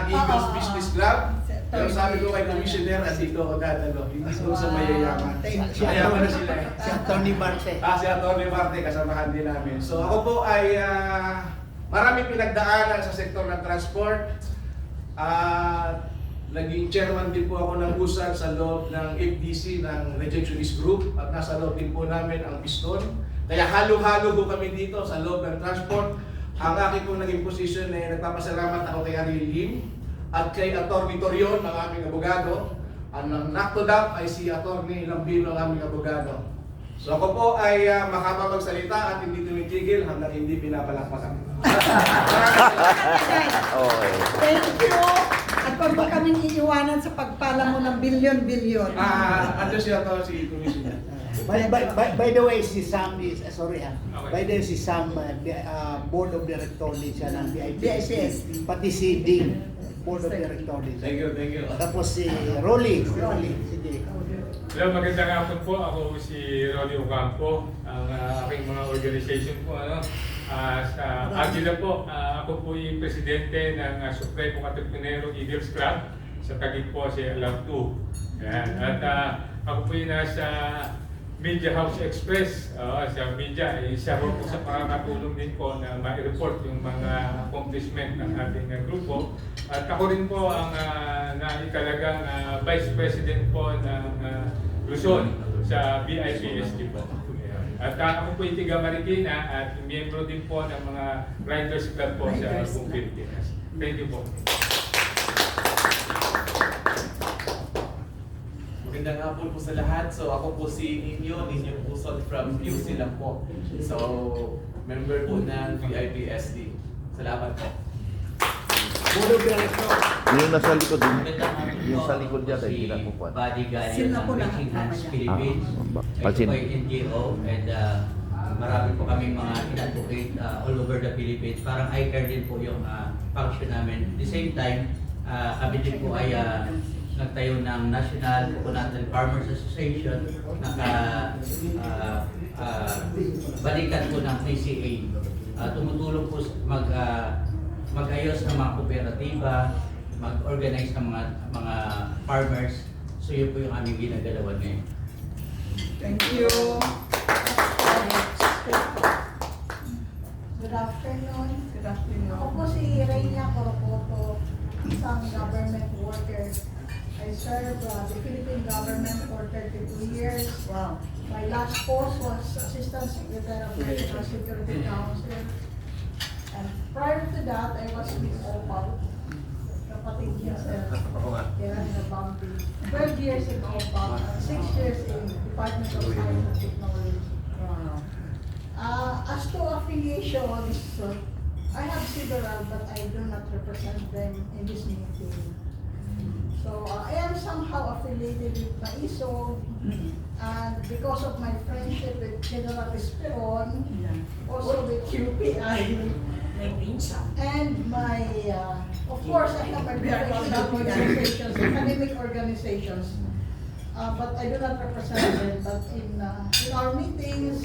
Eagles Business Club. Pero sabi ko kay Commissioner, dito ako dadalo. Hindi ko sa mayayaman. Mayaman na sila. Si Atty. Marte. Si Atty. Marte, kasamahan din namin. So ako po ay maraming pinagdaanan sa sektor ng transport. Naging chairman din po ako ng USAN sa loob ng FDC ng Rejectionist Group at nasa loob din po namin ang Piston. Kaya halo-halo po kami dito sa loob ng transport. Ang aking pong naging position ay nagpapasalamat ako kay Ariel Lim at kay Atty. Torion, ang aming abogado. Ang naktodap ay si Atty. Lambino, ang aming abogado. So ako po ay makapagsalita at hindi tumitigil hanggang hindi pinapalakpakan. Okay. Thank you. At pag ba kaming iiwanan sa pagpala mo ng bilyon-bilyon? Ano siya to, si Commissioner? By the way, si Sam is, by the way, si Sam, board of director din siya ng BIPS. Pati si Ding, board of director din siya. Thank you. Tapos si Rolly, sige. Hello, magandang hapon po. Ako si Ronnie Ocampo, ang aking mga organization po. Sa Agila po, ako po yung presidente ng Supremo Katipunero Eagles Club sa Taguig po, si Alam 2. Yan. At ako po yung nasa Media House Express. Sa media, isa po sa pakakatulong din po na ma-report yung mga accomplishment ng ating grupo. At ako rin po ang naikalagang Vice President po ng Luzon sa BIPSD po. At ako po yung tiga Marikina at miyembro din po ng mga Riders Club po sa buong Pilipinas. Thank you po. Magandang hapon po sa lahat. So ako po si Ninyo Pusot from PUC lang po. So member po ng VIPSD. Salamat po. Board of director. Yung nasa likod din. Magandang hapon po. Yung sa likod niya, Ako hindi si na po po. Buddy Gani Sino ng po na? Reaching Hands Philippines. Pansin. Ito po yung NGO and marami po kaming mga in-advocate all over the Philippines. Parang I-care din po yung function namin. At the same time, kami din po ay nagtayo ng National Coconut and Farmers Association. Balikan po ng PCA. Tumutulong po mag-ayos ng mga kooperatiba, mag-organize ng mga farmers. So yun po yung aming ginagalawan ngayon. Thank you. Good afternoon. Good afternoon. Ako po si Reina Corocoto, isang government worker. I served the Philippine government for 32 years. Wow. My last post was Assistant Secretary of National Security Council. And prior to that, I was with OPAL, kapatid niya sa kaya na Bounty. 12 years in OPAL, 6 years in Department of Science and Technology. Wow. As to affiliations, I have several, but I do not represent them in this meeting. So I am somehow affiliated with MAISO, and because of my friendship with General Esperon, also with QPI, and my, of course, I have my professional organizations, academic organizations, but I do not represent them. But in our meetings,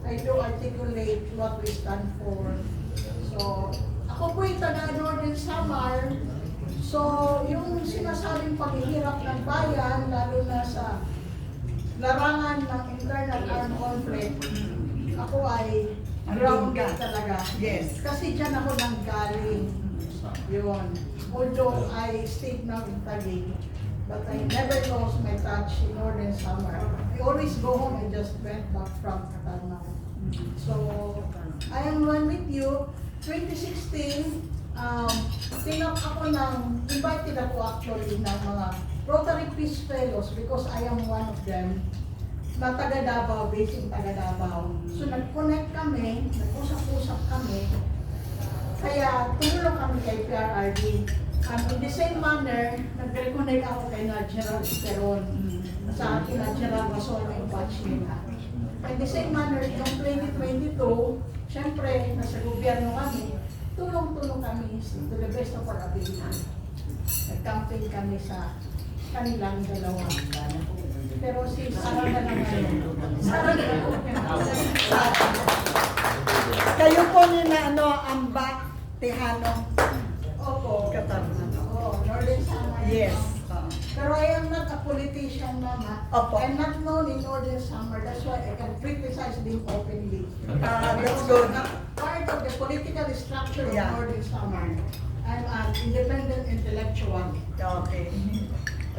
I do articulate what we stand for. So, ako po yung taga Northern Samar. So, yung sinasabing paghihirap ng bayan, lalo na sa larangan ng internal armed conflict, ako ay grounded talaga. Yes. Kasi dyan ako nanggaling. Yun. Although I stayed now in Taguig, but I never lost my touch in Northern Samar. I always go home and just went back from Katarnaw. So, I am one with you. 2016, tinap ako invited ako actually ng mga Rotary Peace Fellows because I am one of them. Na taga Davao, based in taga Davao. So nag-connect kami, nag-usap-usap kami. Kaya tumulong kami kay PRRD. In the same manner, nag-reconnect ako kay General Esperon sa akin na General Basol yung batch nila. In the same manner, noong 2022, syempre, nasa gobyerno kami, tulong-tulong kami to the best of our ability. Nag-campaign kami sa kanilang dalawa. Pero si Sarah na lang ngayon. Sarah na lang. Kayo po ni na Amba Tejano. Opo. Katarnaw. Yes. Pero I am not a politician, Mama. Opo. I'm not known in Northern Samar. That's why I can criticize them openly. That's good. Part of the political structure of Yeah. Northern Samar. I'm an independent intellectual. Okay.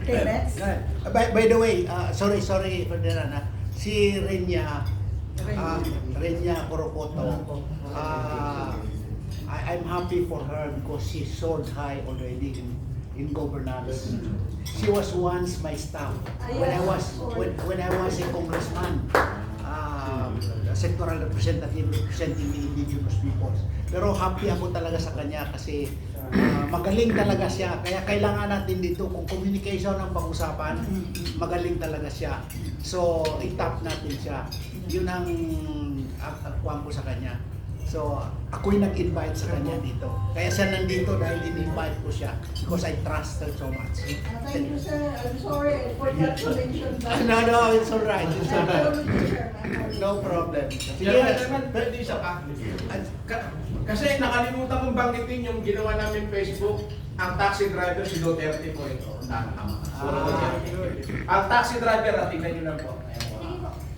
Okay, next. By the way, sorry Ferdinand, si Renya Corocoto, I'm happy for her because she soared high already in governance. She was once my staff when I was a congressman, a sectoral representative representing the indigenous peoples. Pero happy ako talaga sa kanya kasi magaling talaga siya. Kaya kailangan natin dito kung communication ang pag-usapan, magaling talaga siya. So, i-tap natin siya. Yun ang kuwan ko sa kanya. So, ako'y nag-invite sa kanya dito. Kaya siya nandito dahil in-invite ko siya because I trust her so much. Thank you, sir. I'm sorry I forgot to mention that. No, it's alright. It's I'm alright. sorry, sir. I'm sorry. No problem. Chairman, pwede isa pa. Kasi nakalimutan kong banggitin yung ginawa namin Facebook, ang taxi driver si Duterte po ito. Ang taxi driver, tingnan nyo lang po.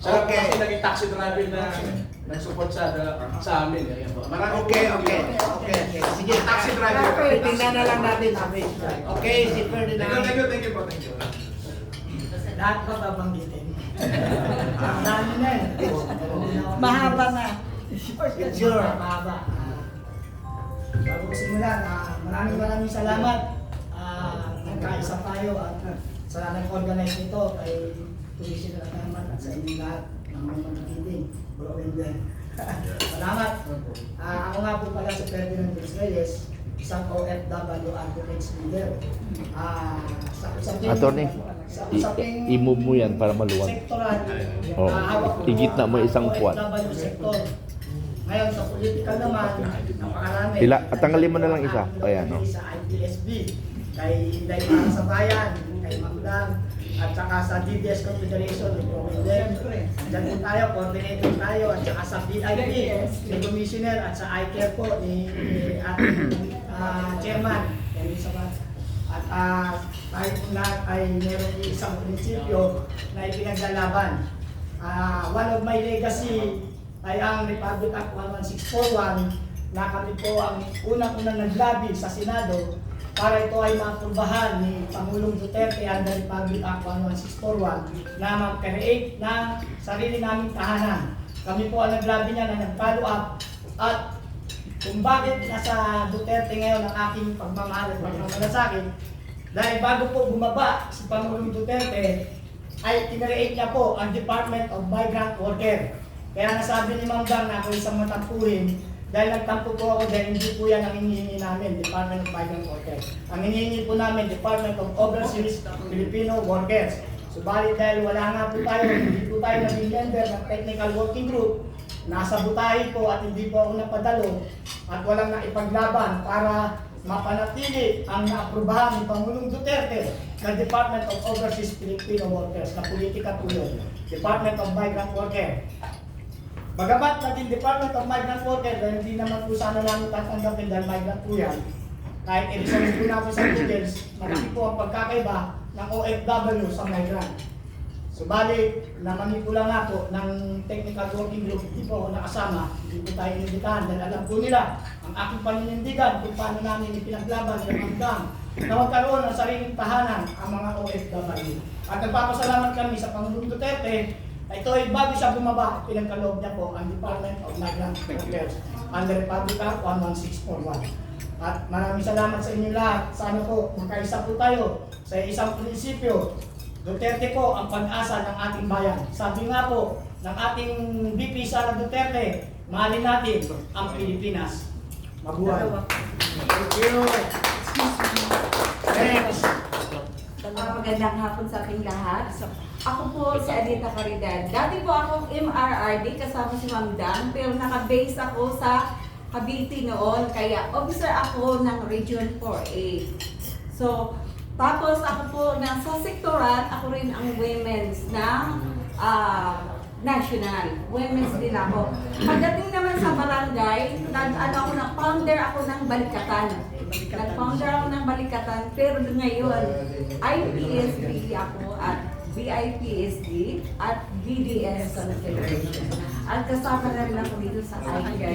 Siya Okay. kasi naging taxi driver na nag-support sa amin. Ayan po. Maraming Okay. Sige, Taxi driver. tingnan na lang natin sa Facebook. Okay, si Ferdinand. Thank you po. Lahat ba babanggitin? Dami na eh. Mahaba na. Sure. Mahaba. Bago ko simulan, maraming salamat. Nagkaisa tayo at sa nag-organize nito kay Commissioner Ataman at sa inyong lahat ng mga magigiting. Bro and Ben. Salamat. Ako nga po pala si Ferdinand Reyes, isang OFW advocates leader. Sa usaping Attorney, i-move mo yan para maluwag. sektoral, Oh, hawak ko igitna mo ang isang puwan. OFW sector. Ngayon sa political naman, napakarami. Tanggalin mo na lang isa. Ayan, oh. Sa IPSB, kay Inday Para sa Bayan, kay Magdang, at saka sa DDS Confederation, ni Providen. Diyan po tayo, coordinator tayo, at saka sa BIP, ni Commissioner, at sa ICARE po, ni ating chairman. At tayo po lahat ay meron isang prinsipyo na ipinaglalaban. One of my legacy ay ang Republic Act 11641 na kami po ang unang-unang naglabi sa Senado para ito ay maaprubahan ni Pangulong Duterte under Republic Act 11641 na mag-create ng sarili naming tahanan. Kami po ang naglabi niya na nag-follow up at kung bakit nasa Duterte ngayon ang aking pagmamahal at pagmamalasakit dahil bago po bumaba si Pangulong Duterte ay kinreate niya po ang Department of Migrant Worker. Kaya nasabi ni Ma'am Dang na ako isang matampuhin dahil nagtampo po ako dahil hindi po yan ang hinihingi namin, Department of Migrant Workers. Ang hinihingi po namin, Department of Overseas Filipino Workers. Subalit dahil wala nga po tayo, hindi po tayo naging member ng technical working group, nasa butahe po at hindi po ako napadalo at walang naipaglaban para mapanatili ang naaprubahan ni Pangulong Duterte ng Department of Overseas Filipino Workers na politika po yun, Department of Migrant Workers. Bagamat naging Department of Migrant Workers, dahil hindi naman po sana namin tatanggapin dahil migrant po yan, kahit i-research po natin sa Google, malaki po ang pagkakaiba ng OFW sa migrant. Subalit, namanipula nga po ng technical working group, hindi po ako nakasama, hindi po tayo inibitahan dahil alam po nila ang aking paninindigan kung paano namin ipinaglaban ng hanggang na magkaroon ng sariling tahanan ang mga OFW. At nagpapasalamat kami sa Pangulong Duterte. Ito ay bago siya bumaba, pinagkaloob niya po ang Department of Migrant Workers under Republic Act 11641. At maraming salamat sa inyo lahat. Sana po magkaisa po tayo sa isang prinsipyo. Duterte po ang pag-asa ng ating bayan. Sabi nga po ng ating VP Sara Duterte, mahalin natin ang Pilipinas. Mabuhay. Thank you. Next. Magandang hapon sa ating lahat. Ako po si Anita Caridad. Dati po akong MRRD kasama si Ma'am Dan, pero naka-base ako sa Cavite noon, kaya officer ako ng Region 4A. So, tapos ako po nasa sektoral, ako rin ang women's na national. Women's din ako. Pagdating naman sa barangay, founder ako ng Balikatan. Nag-founder ako ng Balikatan, pero ngayon, IPSD ako at BIPSD at BDS Confederation. At kasama na rin ako dito sa ICAR.